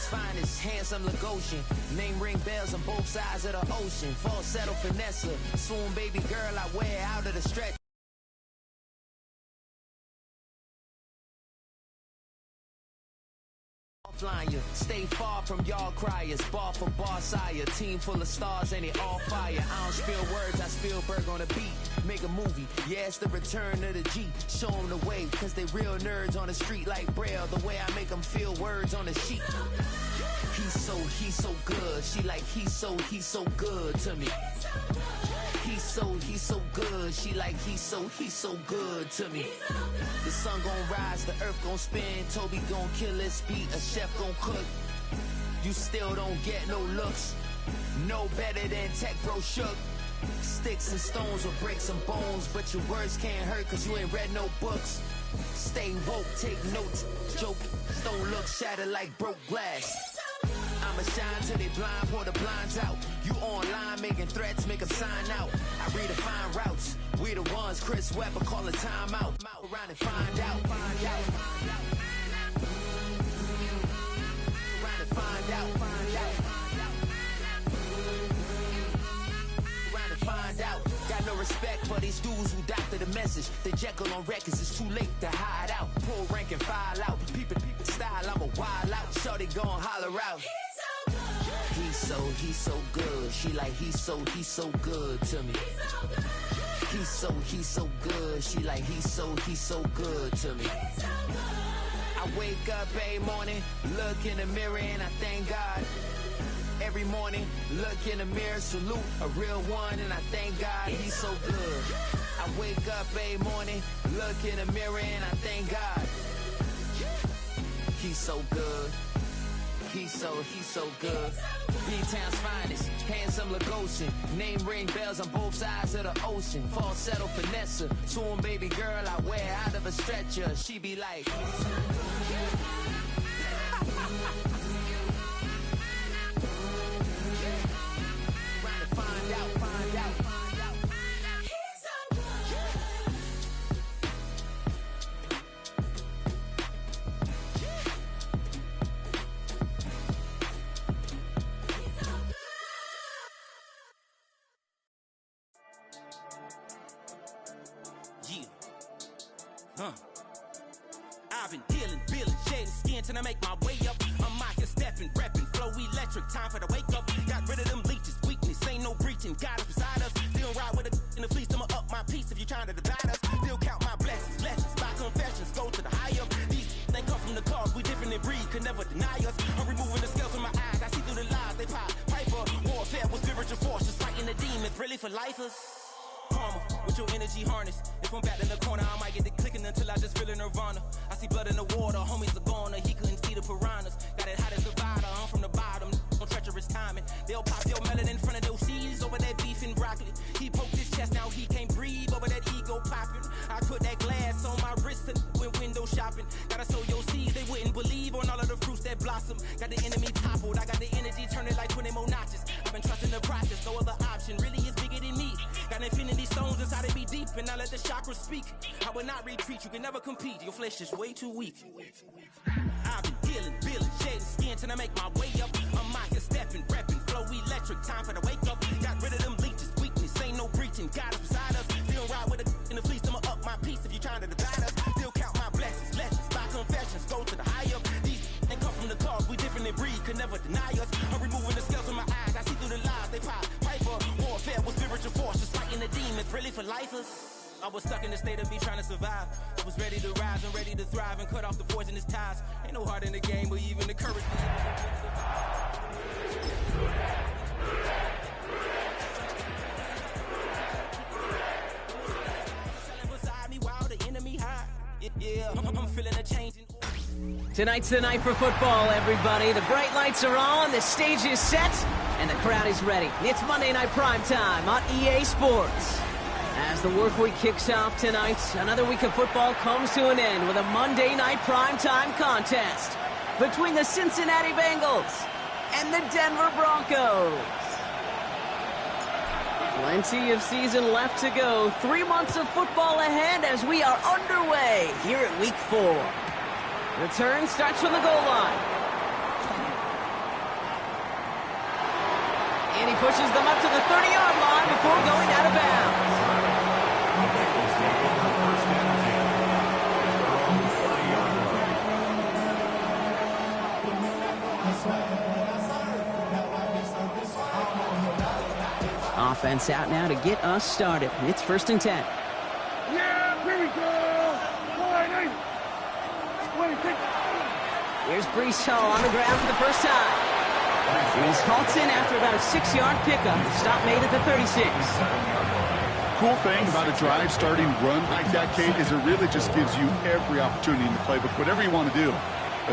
finest, handsome Lagosian. Name ring bells on both sides of the ocean. Falsetto finesse, swoon baby girl I wear out of the stretch. Offline you, stay far from y'all criers. Bar for bar sire, team full of stars and they all fire. I don't spill words, I Spielberg on a beat. Make a movie, yeah, it's the return of the G. Show them the way, cause they real nerds on the street like Braille. The way I make them feel words on the sheet. He's so good. She like, he's so good to me. He's so good. She like, he's so good to me. The sun gon' rise, the earth gon' spin. Toby gon' kill this beat, a chef gon' cook. You still don't get no looks. No better than Tech Bro Shook. Sticks and stones will break some bones, but your words can't hurt cause you ain't read no books. Stay woke, take notes, joke. Don't look shattered like broke glass. I'ma shine till they blind, pour the blinds out. You online making threats, make them sign out. I redefine routes, we the ones Chris Webber call a timeout. Around and find out, find out. Around and find out, find out. Around and find out. Got no respect for these dudes who doctor the message. The Jekyll on records, it's too late to hide out. Pull rank and file out. Peep style, I'm a wild out. Shorty gon' holler out. He's so good. She like, he's so good to me. He's so good. She like, he's so good to me. I wake up every morning, look in the mirror and I thank God. Every morning, look in the mirror, salute a real one, and I thank God he's so good. I wake up every morning, look in the mirror and I thank God. He's so good. He's so good. B-Town's finest, handsome Lagosian. Name ring bells on both sides of the ocean. Falsetto finesse, swoon baby girl I wear out of a stretcher. She be like, I've been dealing, shedding skin till I make my way up. I'm out here stepping, repping, flow electric, time for the wake up. Got rid of them leeches, weakness, ain't no breaching. God is beside us, still ride with a in the fleece. I'ma up my piece if you trying to divide us. Still count my blessings, lessons, by confessions, go to the high up. These they come from the cause, we different in breed, could never deny us. I'm removing the scales from my eyes, I see through the lies, they pop. Piper, warfare with spiritual forces, fighting the demons, really for lifers. Karma, with your energy harness. If I'm back in the corner, I might get the clicking until I just feel a nirvana. I see blood in the water, homies are gone, he couldn't see the piranhas. Got it hot as divider, I'm from the bottom, on treacherous timing. They'll pop your melon in front of those seeds over that beef and broccoli. He poked his chest, now he can't breathe over that ego popping. I put that glass on my wrist and went window shopping. Gotta sow your seeds, they wouldn't believe on all of the fruits that blossom. Got the enemy toppled, I got the energy turning like 20 more notches. I've been trusting the process, no other option really is bigger than me. Got infinity stones inside of me deep, and I let the chakras speak. I will not retreat, you can never compete, your flesh is way too weak. I've been dealing, shedding skin till I make my way up. I'm out here stepping, repping, flow electric, time for the wake up. Got rid of them leeches, weakness, ain't no breaching. God is beside us, still ride with a in the fleece. I'ma up my piece if you trying to divide us. Still count my blessings, lessons, by confessions, go to the high up. These they come from the cause, we different in breed, could never deny us. I'm removing the scales from my eyes, I see through the lies, they pop. Piper, warfare with spiritual forces, fighting the demons, really for lifers. I was stuck in the state of me trying to survive. I was ready to rise and ready to thrive and cut off the poisonous ties. Ain't no heart in the game, but even the courage. Yeah, I'm feeling a change. Tonight's the night for football, everybody. The bright lights are on, the stage is set, and the crowd is ready. It's Monday Night Primetime on EA Sports. As the work week kicks off tonight, another week of football comes to an end with a Monday Night Primetime contest between the Cincinnati Bengals and the Denver Broncos. Plenty of season left to go. 3 months of football ahead as we are underway here at Week 4. Return starts from the goal line. And he pushes them up to the 30-yard line before going out of bounds. Offense out now to get us started. It's 1st and 10. Yeah, here we go. Here's Brees Hall on the ground for the first time. He's halts in after about a 6-yard pickup. Stop made at the 36. Cool thing about a drive starting run like that, Kate, is it really just gives you every opportunity in the playbook, whatever you want to do.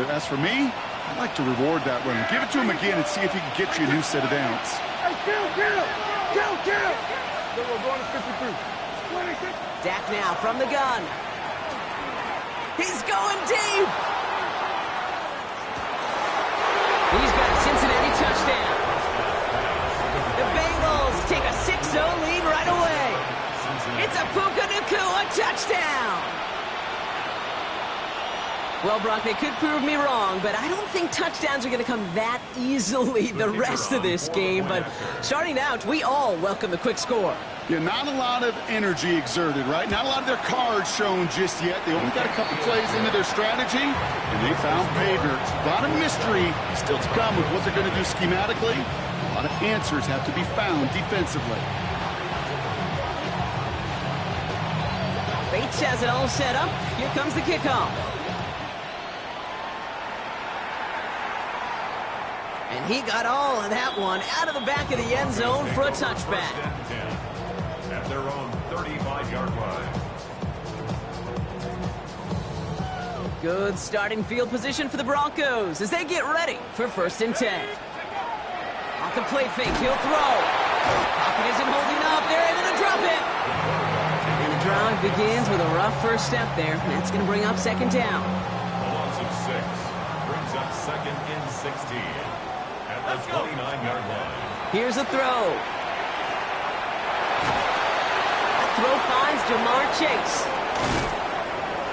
As for me, I like to reward that run. Give it to him again and see if he can get you a new set of downs. Hey, kill! Then we're going to 53. 26. Dak now from the gun. He's going deep. He's got a Cincinnati touchdown. The Bengals take a 6-0 lead right away. It's a Puka Nacua touchdown. Well, Brock, they could prove me wrong, but I don't think touchdowns are going to come that easily the rest of this game. But starting out, we all welcome the quick score. Yeah, not a lot of energy exerted, right? Not a lot of their cards shown just yet. They only got a couple plays into their strategy, and they found pay dirt. A lot of mystery still to come with what they're going to do schematically. A lot of answers have to be found defensively. Bates has it all set up. Here comes the kickoff. And he got all of that one out of the back of the end zone for a touchback. At their own 35-yard line. Good starting field position for the Broncos as they get ready for 1st and 10. Off the play fake, he'll throw. Pocket isn't holding up. They're able to drop it. And the drive begins with a rough first step there. That's going to bring up 2nd down. A loss of 6 brings up 2nd and 16 at the 29-yard line. Here's a throw. Throw finds Jamar Chase.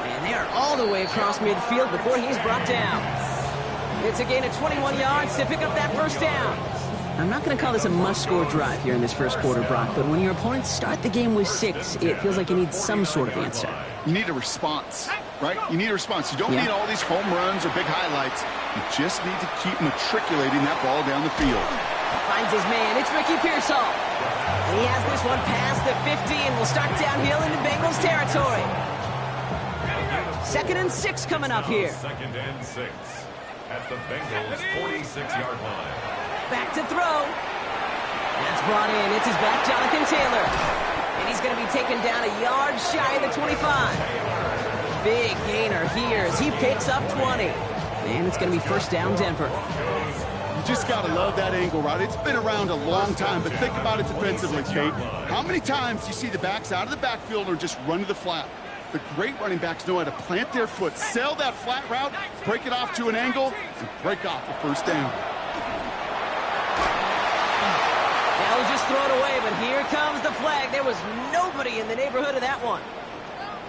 And they are all the way across midfield before he's brought down. It's a gain of 21 yards to pick up that 1st down. I'm not going to call this a must-score drive here in this first quarter, Brock, but when your opponents start the game with 6, it feels like you need some sort of answer. You need a response, right? You need a response. You don't need all these home runs or big highlights. You just need to keep matriculating that ball down the field. Finds his man. It's Ricky Pearsall. And he has this one past the 50 and will start downhill into Bengals territory. 2nd and 6 coming up here. 2nd and 6 at the Bengals 46-yard line. Back to throw. That's brought in. It's his back, Jonathan Taylor. And he's going to be taken down a yard shy of the 25. Big gainer here as he picks up 20. And it's going to be 1st down Denver. You just got to love that angle, right? It's been around a long time, but think about it defensively, Kate. How many times do you see the backs out of the backfield or just run to the flat? The great running backs know how to plant their foot, sell that flat route, break it off to an angle, and break off the 1st down. That was just thrown away, but here comes the flag. There was nobody in the neighborhood of that one.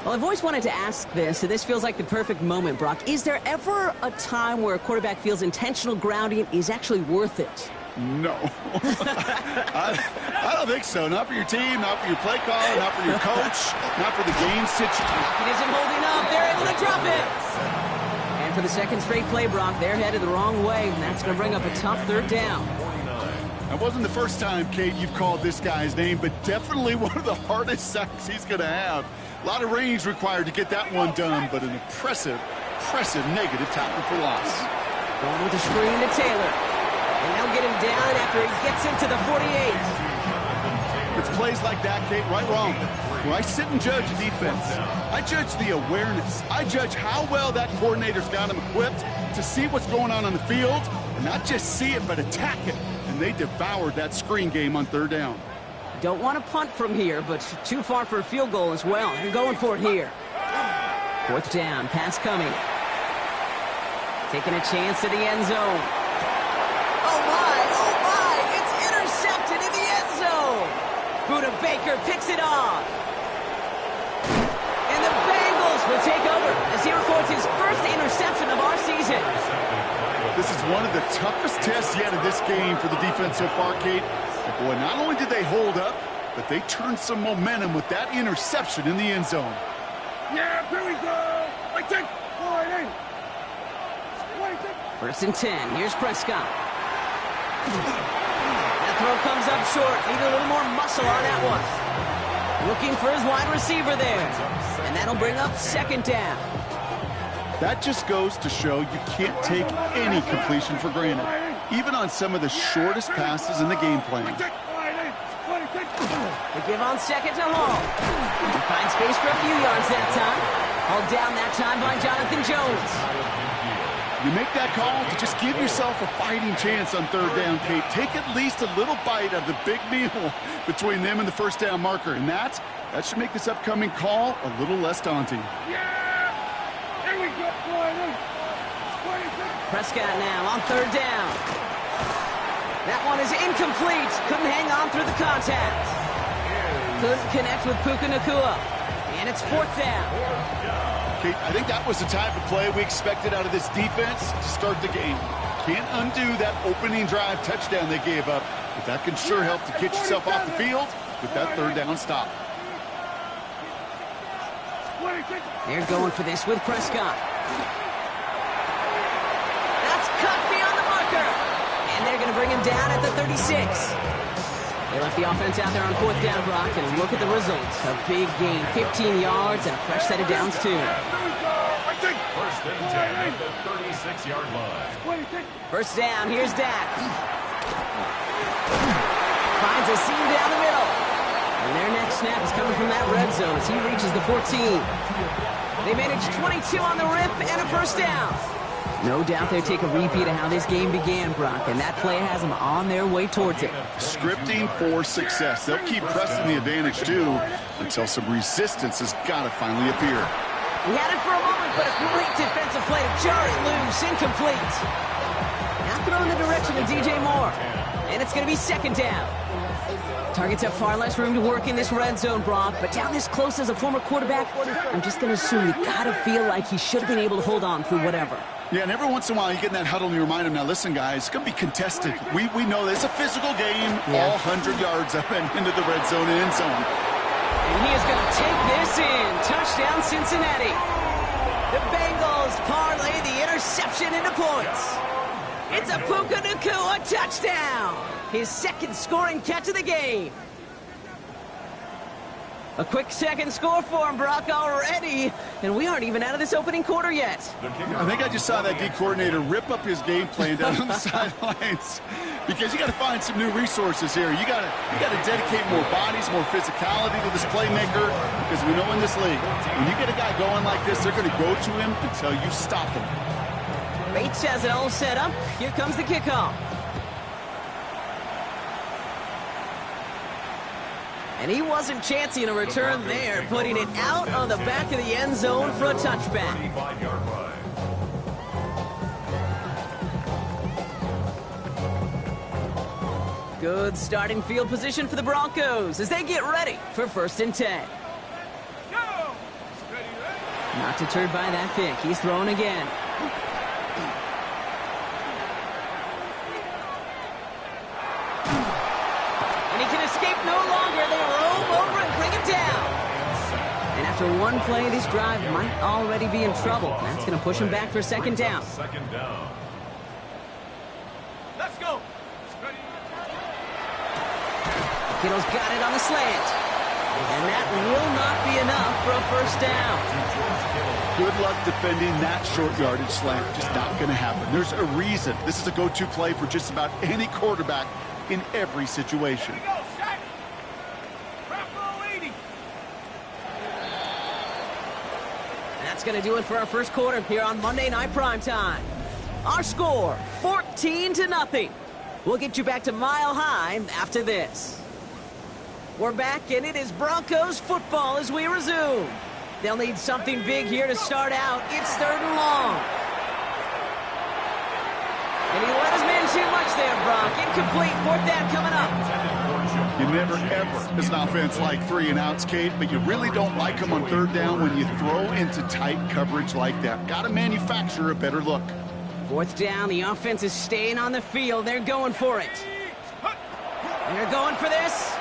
Well, I've always wanted to ask this, and this feels like the perfect moment, Brock. Is there ever a time where a quarterback feels intentional grounding is actually worth it? No. I don't think so. Not for your team, not for your play call, not for your coach, not for the game situation. It isn't holding up. They're able to drop it. And for the 2nd straight play, Brock, they're headed the wrong way, and that's going to bring up a tough 3rd down. That wasn't the first time, Kate, you've called this guy's name, but definitely one of the hardest sacks he's going to have. A lot of range required to get that one done, but an impressive negative tackle for loss. Going with the screen to Taylor. And they'll get him down after he gets into the 48. It's plays like that, Kate, right wrong. When I sit and judge a defense, I judge the awareness. I judge how well that coordinator's got him equipped to see what's going on the field, and not just see it, but attack it. And they devoured that screen game on 3rd down. Don't want to punt from here, but too far for a field goal as well. They're going for it here. 4th down, pass coming. Taking a chance to the end zone. Oh my, it's intercepted in the end zone. Buda Baker picks it off. And the Bengals will take over as he records his 1st interception of our season. This is one of the toughest test yet of this game for the defense so far, Kate. But boy, not only did they hold up, but they turned some momentum with that interception in the end zone. Yeah, here we go. I take 1st and 10. Here's Prescott. That throw comes up short. Needed a little more muscle on that one. Looking for his wide receiver there. And that'll bring up 2nd down. That just goes to show you can't take any completion for granted, even on some of the shortest passes in the game plan. They give on 2nd to Hall. He finds space for a few yards that time. Hauled down that time by Jonathan Jones. You make that call to just give yourself a fighting chance on 3rd down, Kate. Take at least a little bite of the big meal between them and the 1st down marker, and that should make this upcoming call a little less daunting. Here we go. Prescott now on 3rd down. That one is incomplete. Couldn't hang on through the contact. Couldn't connect with Puka Nacua. And it's 4th down. Kate, I think that was the type of play we expected out of this defense to start the game. Can't undo that opening drive touchdown they gave up, but that can sure help to get yourself off the field with that 3rd down stop. They're going for this with Prescott. That's cut beyond the marker. And they're going to bring him down at the 36. They left the offense out there on 4th down, Brock, and look at the results. A big gain, 15 yards, and a fresh set of downs, too. 1st and 10 at the 36-yard line. 1st down, here's Dak. Finds a seam down the middle. And their next snap is coming from that red zone as he reaches the 14. They manage 22 on the rip and a 1st down. No doubt they'll take a repeat of how this game began, Brock, and that play has them on their way towards it. Scripting for success. They'll keep pressing the advantage, too, until some resistance has got to finally appear. We had it for a moment, but a great defensive play to jar it loose, incomplete. Now thrown in the direction of DJ Moore, and it's going to be 2nd down. Targets have far less room to work in this red zone, Brock, but down this close as a former quarterback, I'm just going to assume you got to feel like he should have been able to hold on through whatever. Yeah, and every once in a while you get in that huddle and you remind him, now listen, guys, it's going to be contested. We know it's a physical game, all 100 yards up and into the red zone and end zone. And he is going to take this in. Touchdown, Cincinnati. The Bengals parlay the interception into points. It's a Puka Nacua touchdown. His 2nd scoring catch of the game. A quick 2nd score for him, Brock, already. And we aren't even out of this opening quarter yet. I think I just saw that D coordinator rip up his game plan down on the sidelines. Because you got to find some new resources here. You got to dedicate more bodies, more physicality to this playmaker. Because we know in this league, when you get a guy going like this, they're going to go to him until you stop him. Bates has it all set up. Here comes the kickoff. And he wasn't chancing a return there, putting it out on the back of the end zone for a touchback. Good starting field position for the Broncos as they get ready for 1st and 10. Not deterred by that pick. He's throwing again. And he can escape no longer. They roam over and bring him down. And after one play, this drive might already be in trouble. That's going to push him back for 2nd down. 2nd down. Let's go. Kittle's got it on the slant. And that will not be enough for a 1st down. Good luck defending that short yardage slant. Just not going to happen. There's a reason. This is a go-to play for just about any quarterback in every situation. And that's going to do it for our 1st quarter here on Monday Night Primetime. Our score, 14-0. We'll get you back to Mile High after this. We're back, and it is Broncos football as we resume. They'll need something big here to start out. It's 3rd and long. And he let his man too much there, Brock. Incomplete. 4th down coming up. You never, ever, as an offense, like 3 and outs, Kate, but you really don't like them on 3rd down when you throw into tight coverage like that. Got to manufacture a better look. Fourth down, the offense is staying on the field. They're going for it. They're going for this.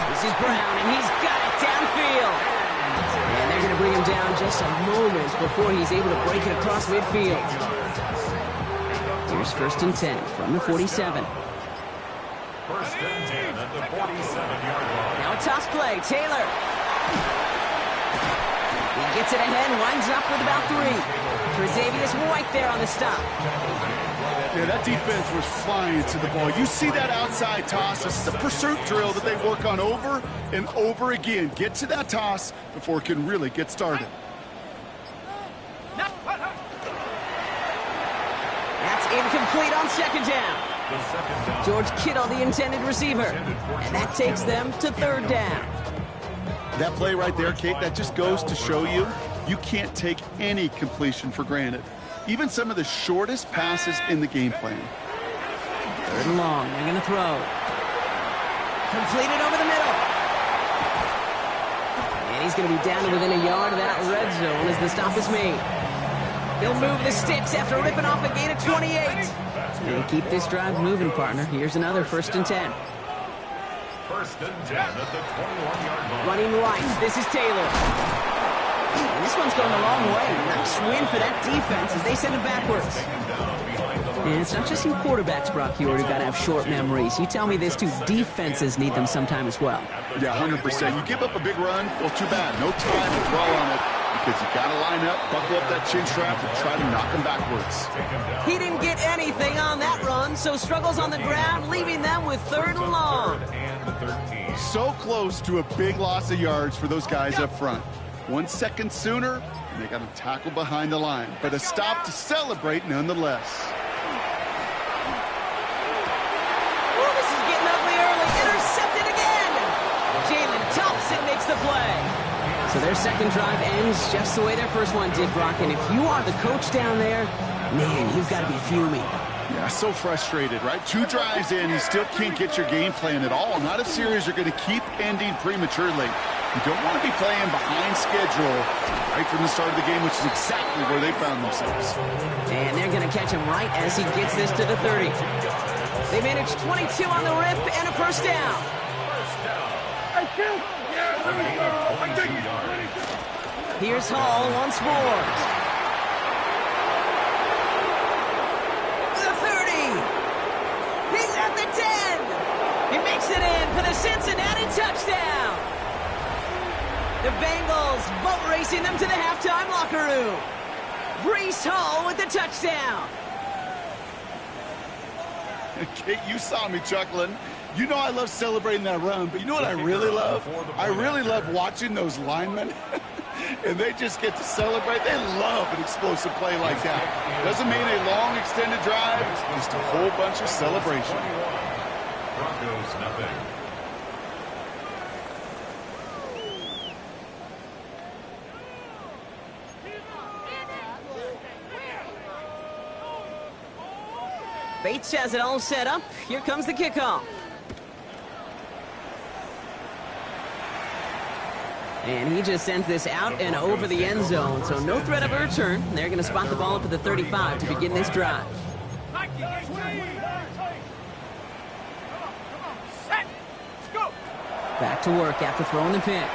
This is Brown, and he's got it downfield. And they're going to bring him down just a moment before he's able to break it across midfield. Here's 1st and 10 from the 47. 1st and 10 at the 47-yard line. Now a toss play, Taylor. He gets it ahead, winds up with about 3. Tre'Davious White there on the stop. Yeah, that defense was flying to the ball. You see that outside toss. This is a pursuit drill that they work on over and over again. Get to that toss before it can really get started. That's incomplete on 2nd down. George Kittle, the intended receiver. And that takes them to 3rd down. That play right there, Kate, that just goes to show you, you can't take any completion for granted. Even some of the shortest passes in the game plan. 3rd and long, they're going to throw. Completed over the middle. And he's going to be down to within a yard of that red zone as the stop is made. He'll move the sticks after ripping off a gain of 28. And keep this drive moving, partner. Here's another 1st and 10. 1st and 10 at the 21-yard line. Running right, this is Taylor. And this one's going a long way. Nice win for that defense as they send it backwards. And it's not just you quarterbacks, Brock Huard, who got to have short memories. You tell me this too, defenses need them sometime as well. Yeah, 100%. You give up a big run, well, too bad. No time to dwell on it because you got to line up, buckle up that chin strap, and try to knock them backwards. He didn't get anything on that run, so struggles on the ground, leaving them with 3rd and long. So close to a big loss of yards for those guys up front. 1 second sooner, and they got to tackle behind the line. But a stop to celebrate nonetheless. Oh, this is getting ugly early. Intercepted again. Jalen Thompson makes the play. So their second drive ends just the way their first one did, Brock. And if you are the coach down there, man, you've got to be fuming. Yeah, so frustrated, right? 2 drives in, you still can't get your game plan at all. Not a series you're going to keep ending prematurely. You don't want to be playing behind schedule right from the start of the game, which is exactly where they found themselves. And they're going to catch him right as he gets this to the 30. They manage 22 on the rip and a 1st down. Here's Hall once more. The 30. He's at the 10. He makes it in for the Cincinnati touchdown. The Bengals boat racing them to the halftime locker room. Breece Hall with the touchdown. Kate, you saw me chuckling. You know I love celebrating that run, but you know what I really love? I really love watching those linemen. And they just get to celebrate. They love an explosive play like that. Doesn't mean a long extended drive, just a whole bunch of celebration. Broncos nothing. Bates has it all set up. Here comes the kickoff. And he just sends this out and over the end zone, so no threat of a return. They're going to spot the ball up at the 35 to begin this drive. Back to work after throwing the pick.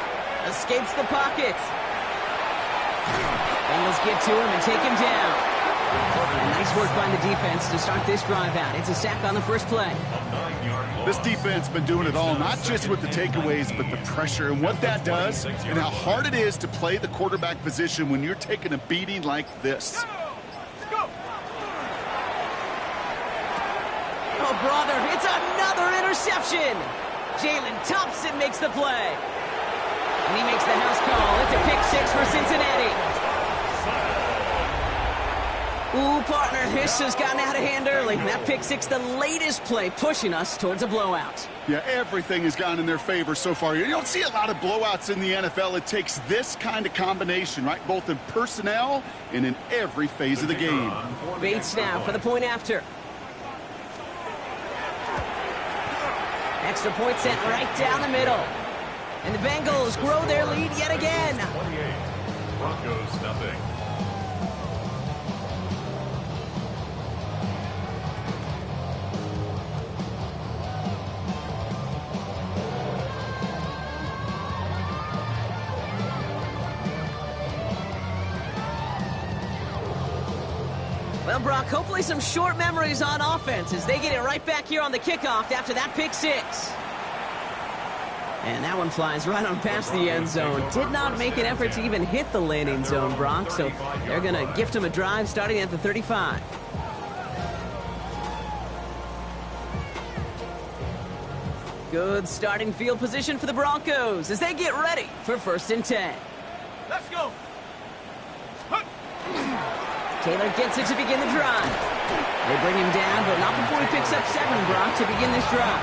Escapes the pocket. Bengals get to him and take him down. And nice work by the defense to start this drive out. It's a sack on the first play. This defense been doing it all, not just with the takeaways, but the pressure and what that does and how hard it is to play the quarterback position when you're taking a beating like this. Oh, brother, it's another interception. Jalen Thompson makes the play. And he makes the house call. It's a pick 6 for Cincinnati. Ooh, partner, this has gotten out of hand early. That pick 6, the latest play, pushing us towards a blowout. Yeah, everything has gone in their favor so far. You don't see a lot of blowouts in the NFL. It takes this kind of combination, right? Both in personnel and in every phase of the game. Bates now for the point after. Extra point sent right down the middle. And the Bengals grow their lead yet again. 28. Broncos nothing. Well, Brock, hopefully some short memories on offense as they get it right back here on the kickoff after that pick six. And that one flies right on past the end zone. Did not make an effort to even hit the landing zone, Brock, so they're going to gift him a drive starting at the 35. Good starting field position for the Broncos as they get ready for 1st and 10. Let's go. Taylor gets it to begin the drive. They bring him down, but not before he picks up 7, Brock, to begin this drive.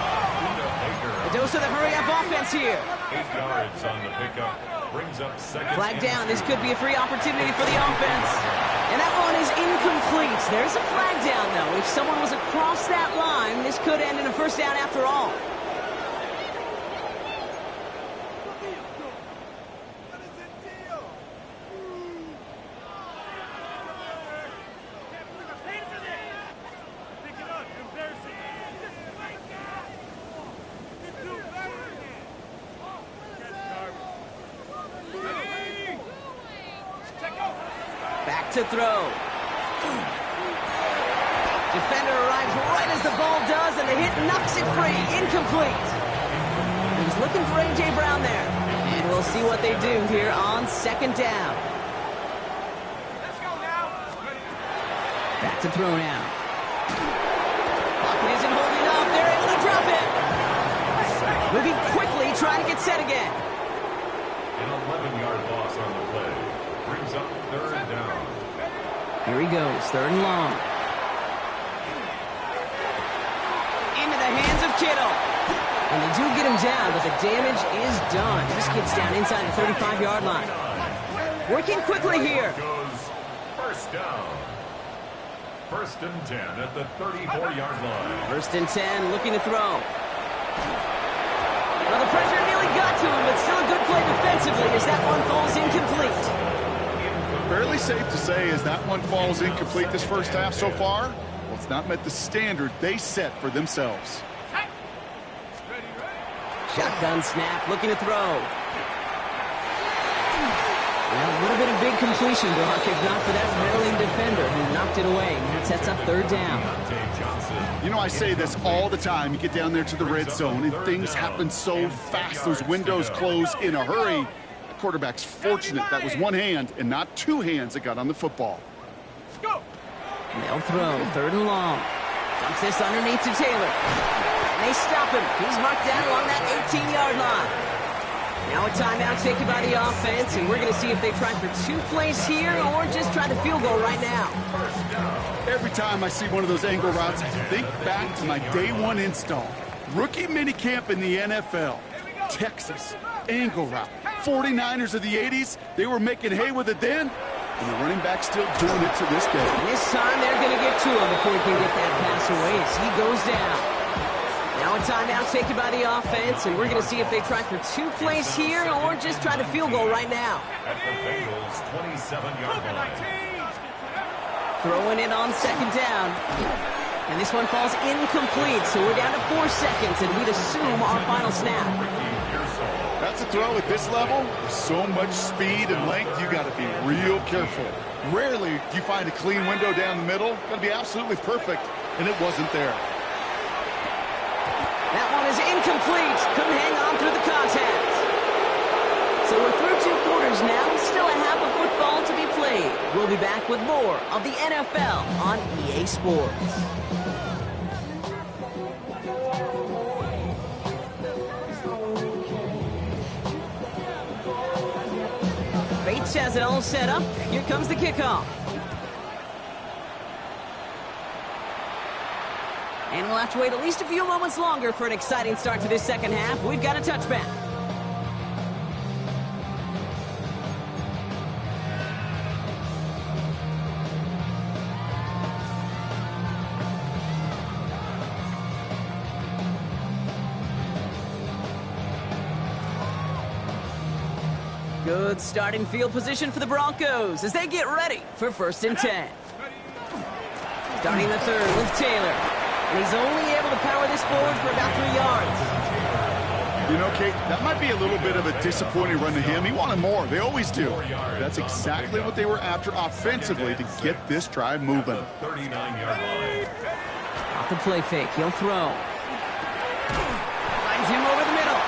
A dose of the hurry-up offense here. 8 yards on the pickup. Brings up 2nd. Flag down. This could be a free opportunity for the offense. And that one is incomplete. There's a flag down, though. If someone was across that line, this could end in a 1st down after all. Back to throw. Defender arrives right as the ball does, and the hit knocks it free. Incomplete. He was looking for A.J. Brown there. And we'll see what they do here on 2nd down. Let's go now. Back to throw now. Pocket isn't holding up. They're able to drop it. Moving quickly, trying to get set again. An 11-yard loss on the play. Brings up 3rd down. Here he goes, 3rd and long. Into the hands of Kittle. And they do get him down, but the damage is done. This gets down inside the 35-yard line. Working quickly here. Goes 1st down. 1st and 10 at the 34-yard line. 1st and 10, looking to throw. Well, the pressure nearly got to him, but still a good play defensively as that one falls incomplete. Fairly safe to say as that one falls incomplete this first half so far. Well, it's not met the standard they set for themselves. Shotgun snap, looking to throw. Well, a little bit of big completion, Brock, if not for that Maryland defender who knocked it away. That sets up 3rd down. You know, I say this all the time. You get down there to the red zone, and things happen so fast. Those windows close in a hurry. The quarterback's fortunate that was one hand and not 2 hands that got on the football. Go. They'll throw, 3rd and long. Dumps this underneath to Taylor. And they stop him. He's marked down along that 18-yard line. Now a timeout taken by the offense, and we're going to see if they try for 2 plays here or just try the field goal right now. Every time I see one of those angle routes, I think back to my day 1 install. Rookie minicamp in the NFL. Texas, angle route. 49ers of the 80s, they were making hay with it then, and the running back's still doing it to this day. And this time they're going to get to him before he can get that pass away as he goes down. Now a timeout taken by the offense, and we're going to see if they try for 2 plays here or just try the field goal right now. At the Bengals' 27-yard line. Throwing it on 2nd down. And this one falls incomplete, so we're down to 4 seconds, and we'd assume our final snap. That's a throw at this level. With so much speed and length, you got to be real careful. Rarely do you find a clean window down the middle. Got to be absolutely perfect, and it wasn't there. That one is incomplete. Couldn't hang on through the contact. So we're through 2 quarters now. Still a half of football to be played. We'll be back with more of the NFL on EA Sports. Bates has it all set up. Here comes the kickoff. And we'll have to wait at least a few moments longer for an exciting start to this 2nd half. We've got a touchback. Good starting field position for the Broncos as they get ready for 1st and 10. Starting the 3rd with Taylor. And he's only able to power this forward for about 3 yards. You know, Kate, that might be a little bit of a disappointing run to him. He wanted more. They always do. That's exactly what they were after offensively to get this drive moving. 39-yard line. Off the play fake, he'll throw. Finds him over the middle.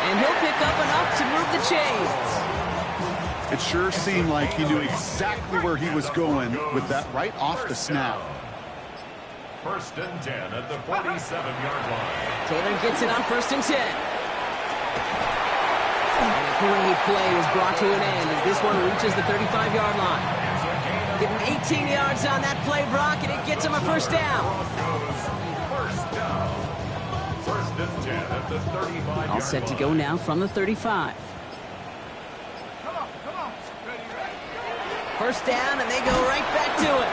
And he'll pick up enough to move the chains. It sure seemed like he knew exactly where he was going with that right off the snap. 1st and 10 at the 47-yard line. Taylor gets it on 1st and 10. And a great play is brought to an end as this one reaches the 35-yard line. Give him 18 yards on that play, Brock, and it gets him a first down. First down. 1st and 10 at the 35-yard line. All set to go now from the 35. First down, and they go right back to it.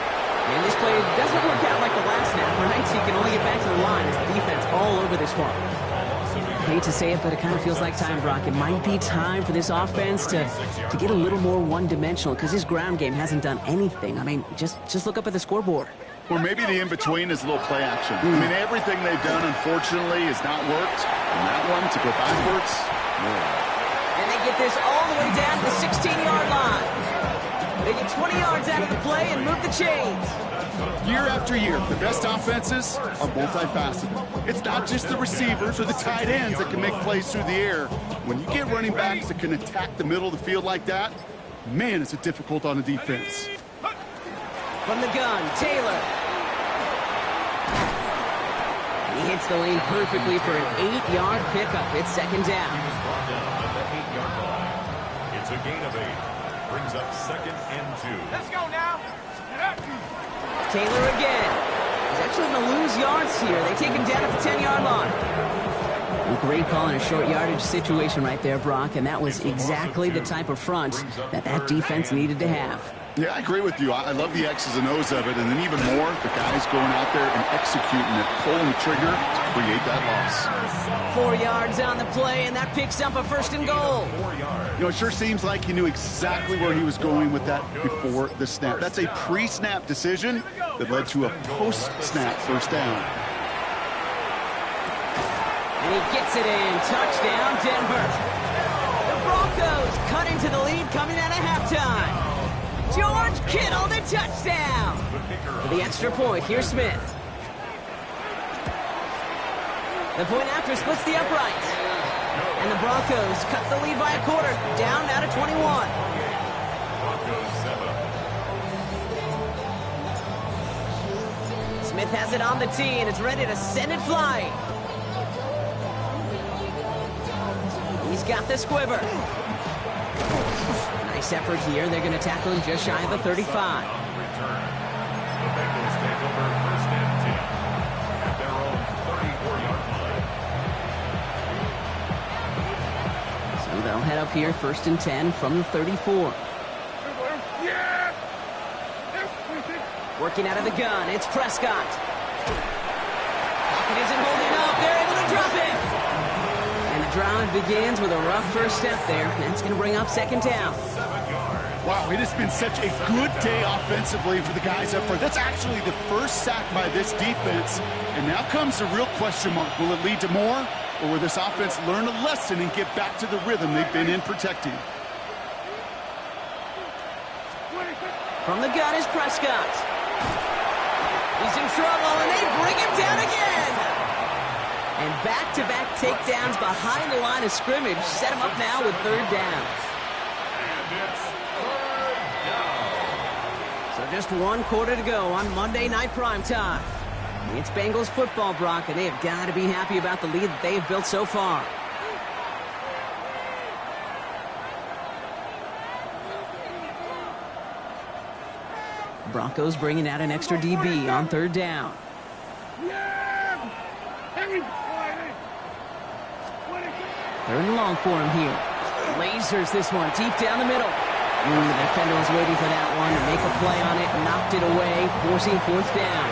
And this play doesn't work out like the last snap, right? So you can only get back to the line as the defense all over this one. I hate to say it, but it kind of feels like time, Brock. It might be time for this offense to get a little more one-dimensional because his ground game hasn't done anything. I mean, just look up at the scoreboard. Or maybe the in-between is a little play action. I mean, everything they've done, unfortunately, has not worked. And that one, to go backwards, And they get this all the way down to the 16-yard line. They get 20 yards out of the play and move the chains. Year after year, the best offenses are multifaceted. It's not just the receivers or the tight ends that can make plays through the air. When you get running backs that can attack the middle of the field like that, man, it's difficult on the defense. From the gun, Taylor. He hits the lane perfectly for an 8-yard pickup. It's 2nd down. He was brought down at the 8-yard line. It's a gain of 8. Brings up 2nd and 2. Let's go now. Taylor again. He's actually going to lose yards here. They take him down at the 10-yard line. A great call in a short yardage situation right there, Brock, and that was exactly the type of front that defense needed to have. Yeah, I agree with you. I love the X's and O's of it, and then even more, the guys going out there and executing it, pulling the trigger to create that loss. 4 yards on the play, and that picks up a 1st and goal. You know, it sure seems like he knew exactly where he was going with that before the snap. That's a pre-snap decision that led to a post-snap first down. And he gets it in. Touchdown, Denver. The Broncos cut into the lead coming out of halftime. George Kittle, the touchdown. For the extra point, here's Smith. The point after splits the upright. And the Broncos cut the lead by a quarter, down now to 21. Smith has it on the tee, and it's ready to send it flying. He's got the squiver. Nice effort here. They're going to tackle him just shy of the 35. So they'll head up here 1st and 10 from the 34. Working out of the gun, it's Prescott. Pocket isn't holding up. They're able to drop it. And the drive begins with a rough first step there. That's going to bring up 2nd down. Wow, it has been such a good day offensively for the guys up front. That's actually the first sack by this defense. And now comes the real question mark. Will it lead to more? Or will this offense learn a lesson and get back to the rhythm they've been in protecting? From the gun is Prescott. He's in trouble, and they bring him down again. And back-to-back takedowns behind the line of scrimmage set him up now with 3rd down. So just 1 quarter to go on Monday Night Primetime. It's Bengals football, Brock, and they have got to be happy about the lead that they have built so far. Broncos bringing out an extra DB on 3rd down. 3rd and long for him here. Lasers this one deep down the middle. The defender was waiting for that one to make a play on it, knocked it away, forcing 4th down.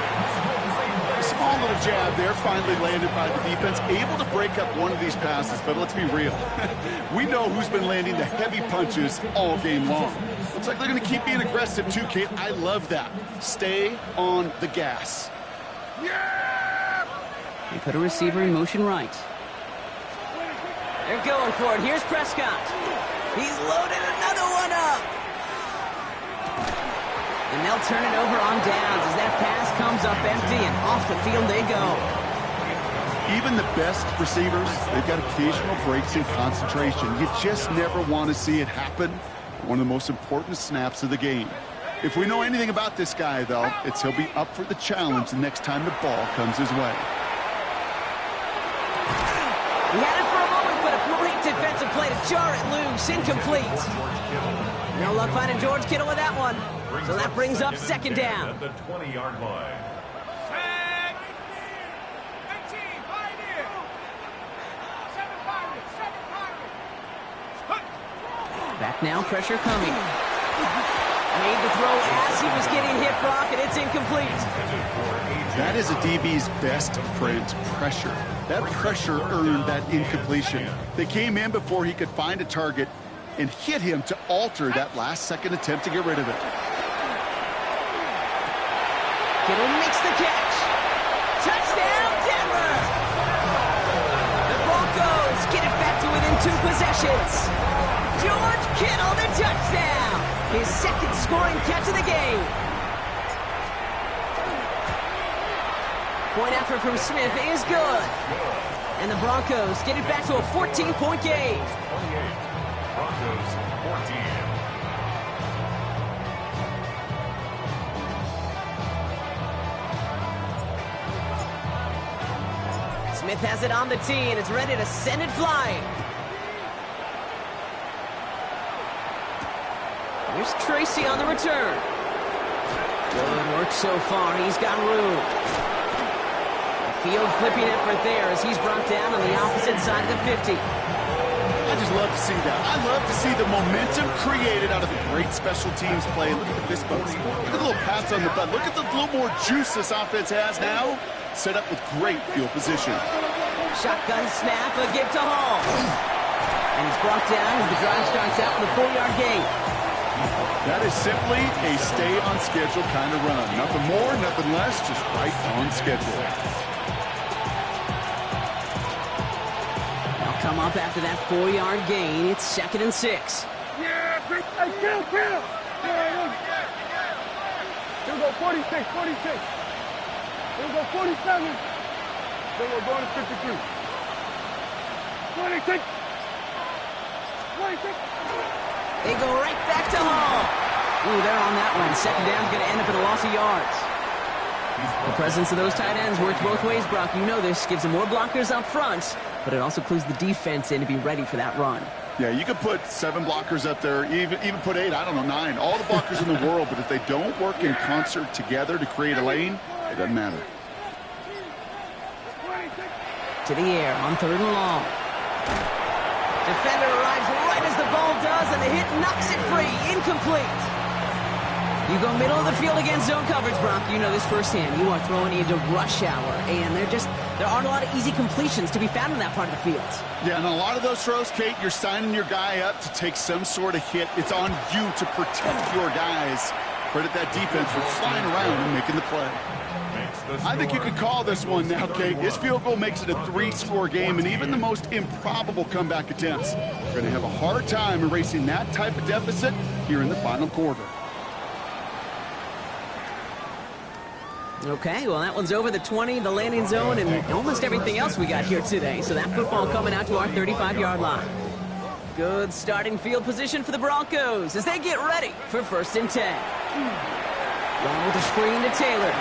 A small little jab there, finally landed by the defense, able to break up one of these passes, but let's be real. We know who's been landing the heavy punches all game long. Looks like they're going to keep being aggressive too, Kate. I love that. Stay on the gas. They put a receiver in motion right. They're going for it. Here's Prescott. He's loaded another one up. And they'll turn it over on downs as that pass comes up empty, and off the field they go. Even the best receivers, they've got occasional breaks in concentration. You just never want to see it happen. One of the most important snaps of the game. If we know anything about this guy, though, it's he'll be up for the challenge the next time the ball comes his way. He had it for a moment, but a great defensive play to jar it loose. Incomplete. No luck finding George Kittle with that one. So that brings up second down. At the 20-yard line. Back now, pressure coming. Made the throw as he was getting hit, Brock, and it's incomplete. That is a DB's best friend, pressure. That pressure earned that incompletion. They came in before he could find a target and hit him to alter that last-second attempt to get rid of it. Kittle makes the catch. Touchdown, Denver! The Broncos get it back to within 2 possessions. George Kittle, the touchdown! His second scoring catch of the game. Point effort from Smith is good. And the Broncos get it back to a 14-point game. 28. Broncos 14. Smith has it on the tee, and it's ready to send it flying. Here's Tracy on the return. Good work so far. He's got room. Field flipping effort there as he's brought down on the opposite side of the 50. I just love to see that. I love to see the momentum created out of the great special teams play. Look at the fist bumps. Look at the little pats on the butt. Look at the little more juice this offense has now. Set up with great field position. Shotgun snap, a give to Hall. And he's brought down as the drive starts out with a 4-yard gain. That is simply a stay-on-schedule kind of run. Nothing more, nothing less, just right on schedule. They'll come up after that 4-yard gain. It's 2nd and 6. Yeah, hey, kill. Here we go, 46. Here we go, 47. Then we're going to 53. 26. They go right back to Hall. Ooh, they're on that one. Second down's going to end up in a loss of yards. The presence of those tight ends works both ways, Brock. You know this. Gives them more blockers up front, but it also clues the defense in to be ready for that run. Yeah, you could put 7 blockers up there, even put 8, I don't know, 9. All the blockers in the world, but if they don't work in concert together to create a lane, it doesn't matter. To the air on 3rd and long. Defender arrives right as the ball does, and the hit knocks it free. Incomplete. You go middle of the field against zone coverage, Brock. You know this firsthand. You are throwing into rush hour, and there aren't a lot of easy completions to be found in that part of the field. Yeah, and a lot of those throws, Kate, you're signing your guy up to take some sort of hit. It's on you to protect your guys. Credit that defense for flying around and making the play. I think you could call this one now, Kate. This field goal makes it a 3-score game, and even the most improbable comeback attempts are going to have a hard time erasing that type of deficit here in the final quarter. Okay, well, that one's over the 20, the landing zone, and almost everything else we got here today. So that football coming out to our 35-yard line. Good starting field position for the Broncos as they get ready for 1st and 10. Going with the screen to Taylor.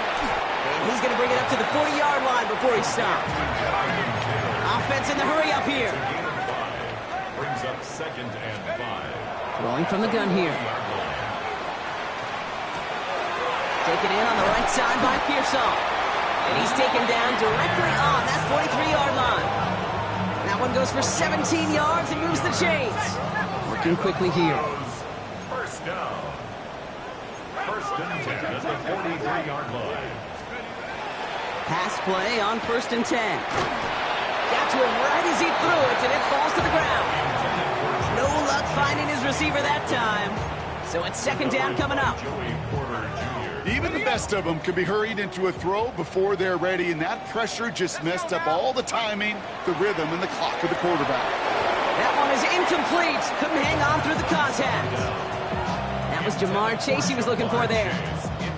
And he's going to bring it up to the 40-yard line before he stops. Offense in the hurry up here. Brings up 2nd and 5. Throwing from the gun here. Taken in on the right side by Pearsall. And he's taken down directly on that 43-yard line. That one goes for 17 yards and moves the chains. Working quickly here. First down. 1st and 10 at the 43-yard line. Pass play on 1st and 10. Got to him right as he threw it, and it falls to the ground. No luck finding his receiver that time. So it's 2nd down coming up. Even the best of them can be hurried into a throw before they're ready, and that pressure just messed up all the timing, the rhythm, and the clock of the quarterback. That one is incomplete. Couldn't hang on through the contact. That was Jamar Chase he was looking for there.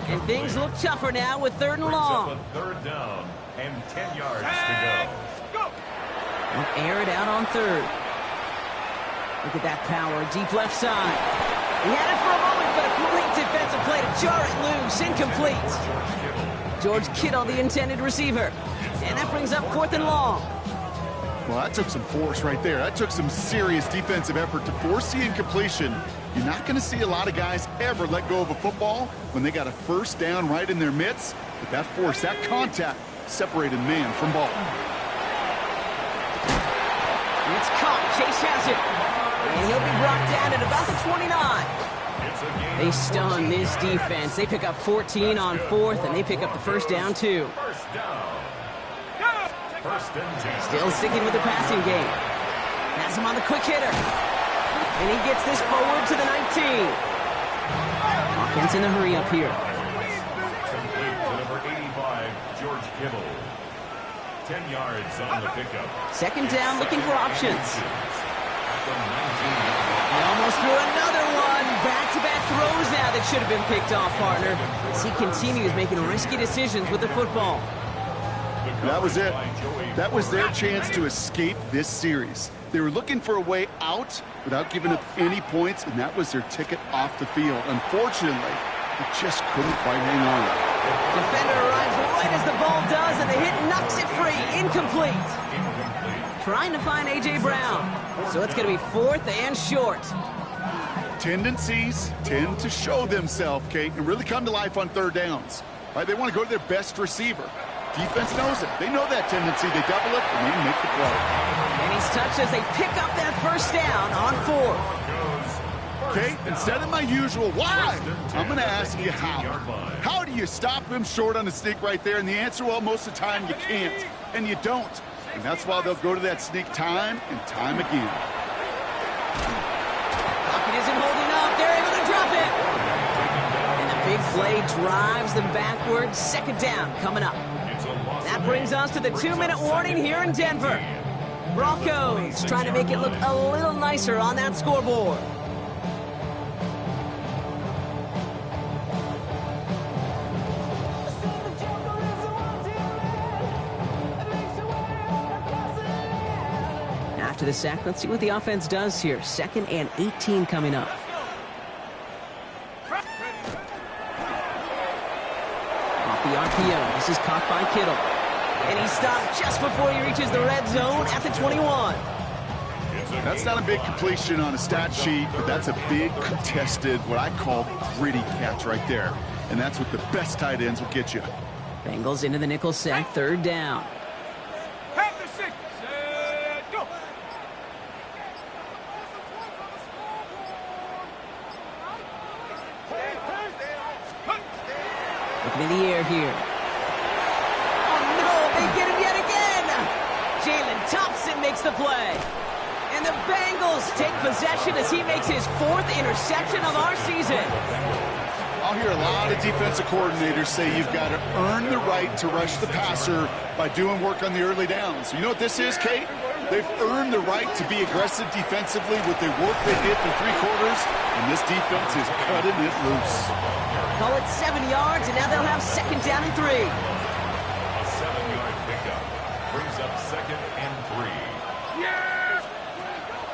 And things look tougher now with 3rd and long. Third down and 10 yards to go. They'll air it out on 3rd. Look at that power, deep left side. He had it for a moment, but a great defensive play to jar it loose. Incomplete. George Kittle, the intended receiver. And that brings up 4th and long. Well, that took some force right there. That took some serious defensive effort to force the incompletion. You're not going to see a lot of guys ever let go of a football when they got a 1st down right in their midst. But that force, that contact, separated man from ball. It's caught. Chase has it. And he'll be brought down at about the 29. They stun this defense. They pick up 14 on 4th, and they pick up the 1st down, too. Still sticking with the passing game. Has him on the quick hitter. And he gets this forward to the 19. Offense in a hurry up here. Complete to number 85, George Kittle. 10 yards on the pickup. 2nd down, looking for options. He almost threw another one. Back-to-back throws now that should have been picked off, partner. As he continues making risky decisions with the football. That was it. That was their chance to escape this series. They were looking for a way out without giving up any points, and that was their ticket off the field. Unfortunately, they just couldn't quite hang on. Defender arrives right as the ball does, and the hit knocks it free. Incomplete. Trying to find A.J. Brown. So it's going to be 4th and short. Tendencies tend to show themselves, Kate, and really come to life on 3rd downs. Right? They want to go to their best receiver. Defense knows it. They know that tendency. They double it, and they make the play. And he's touched as they pick up that 1st down on 4th. Kate, instead of my usual why, I'm going to ask you how. How do you stop him short on the sneak right there? And the answer, well, most of the time you can't, and you don't. And that's why they'll go to that sneak time and time again. Pocket isn't holding up. They're able to drop it. And the big play drives them backwards. 2nd down coming up. That brings us to the 2-minute warning here in Denver. Broncos trying to make it look a little nicer on that scoreboard. After the sack, let's see what the offense does here. 2nd and 18 coming up. Off the RPO, this is caught by Kittle. And he's stopped just before he reaches the red zone at the 21. That's not a big completion on a stat sheet, but that's a big contested, what I call gritty catch right there. And that's what the best tight ends will get you. Bengals into the nickel set, 3rd down. Looking in the air here. Oh, no, they get him yet again. Jalen Thompson makes the play. And the Bengals take possession as he makes his 4th interception of our season. I'll hear a lot of defensive coordinators say you've got to earn the right to rush the passer by doing work on the early downs. You know what this is, Kate? They've earned the right to be aggressive defensively with the work they did through 3 quarters, and this defense is cutting it loose. Call it 7 yards, and now they'll have 2nd down and 3. A 7-yard pickup brings up 2nd and 3.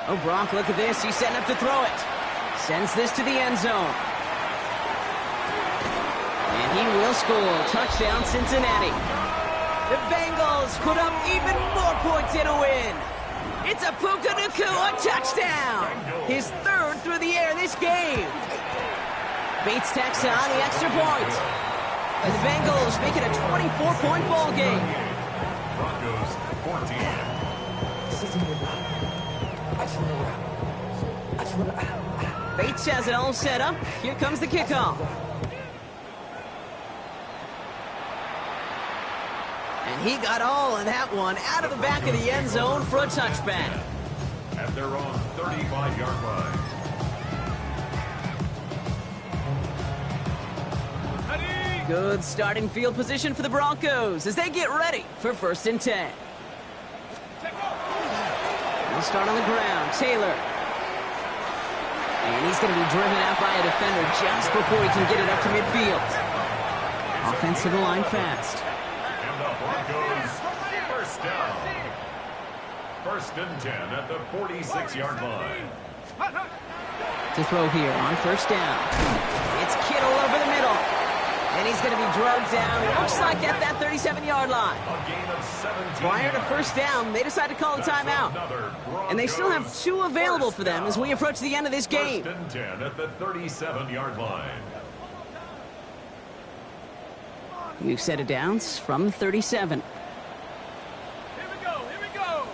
Oh, Brock, look at this. He's setting up to throw it. Sends this to the end zone. And he will score. Touchdown, Cincinnati. The Bengals put up even more points in a win. It's a Puka Nacua touchdown. His 3rd through the air this game. Bates tacks on the extra point. And the Bengals make it a 24-point ball game. Broncos 14. Bates has it all set up. Here comes the kickoff. And he got all of that one out of the back of the end zone for a touchback. At their own 35-yard line. Good starting field position for the Broncos as they get ready for 1st and 10. He'll start on the ground. Taylor. And he's going to be driven out by a defender just before he can get it up to midfield. Offense to the line fast. And the Broncos, first down. 1st and 10 at the 46-yard line. To throw here on 1st down. It's Kittle over the middle. And he's going to be drugged down, looks like at that 37-yard line. A gain of 17 Prior to 1st down, they decided to call a timeout. And they still have 2 available for them as we approach the end of this game. 1st and 10 at the 37-yard line. New set of downs from 37. Here we go.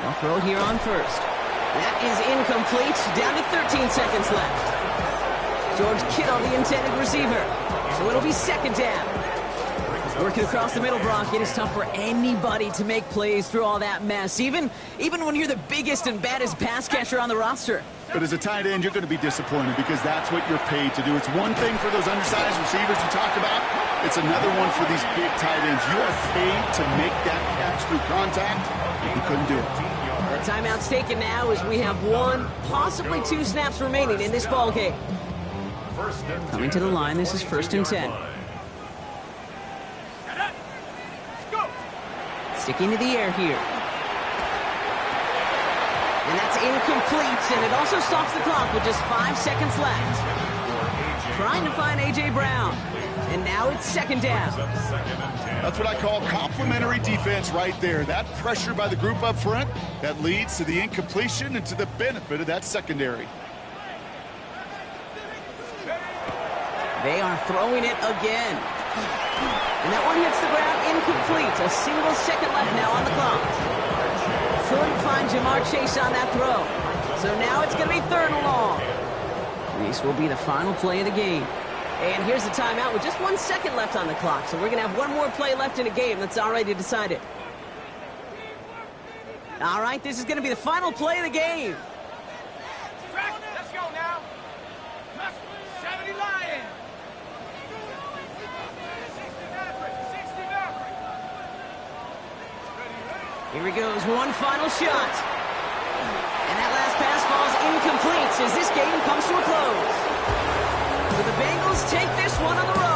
They'll throw it here on 1st. That is incomplete. Down to 13 seconds left. George Kittle, the intended receiver. So it'll be 2nd down. Working across the middle, Brock. It is tough for anybody to make plays through all that mess, even when you're the biggest and baddest pass catcher on the roster. But as a tight end, you're going to be disappointed because that's what you're paid to do. It's one thing for those undersized receivers you talked about. It's another one for these big tight ends. You are paid to make that catch through contact. You couldn't do it. The timeout's taken now as we have 1, possibly 2 snaps remaining in this ball game. Coming to the line, this is 1st and 10. Sticking to the air here. And that's incomplete, and it also stops the clock with just 5 seconds left. Trying to find A.J. Brown. And now it's 2nd down. That's what I call complementary defense right there. That pressure by the group up front, that leads to the incompletion and to the benefit of that secondary. They are throwing it again. And that one hits the ground incomplete. A single second left now on the clock. Couldn't find Jamar Chase on that throw. So now it's going to be 3rd and long. This will be the final play of the game. And here's the timeout with just 1 second left on the clock. So we're going to have 1 more play left in a game that's already decided. All right, this is going to be the final play of the game. Let's go now. 70 Lions. Here he goes, one final shot. And that last pass falls incomplete as this game comes to a close. So the Bengals take this one on the road.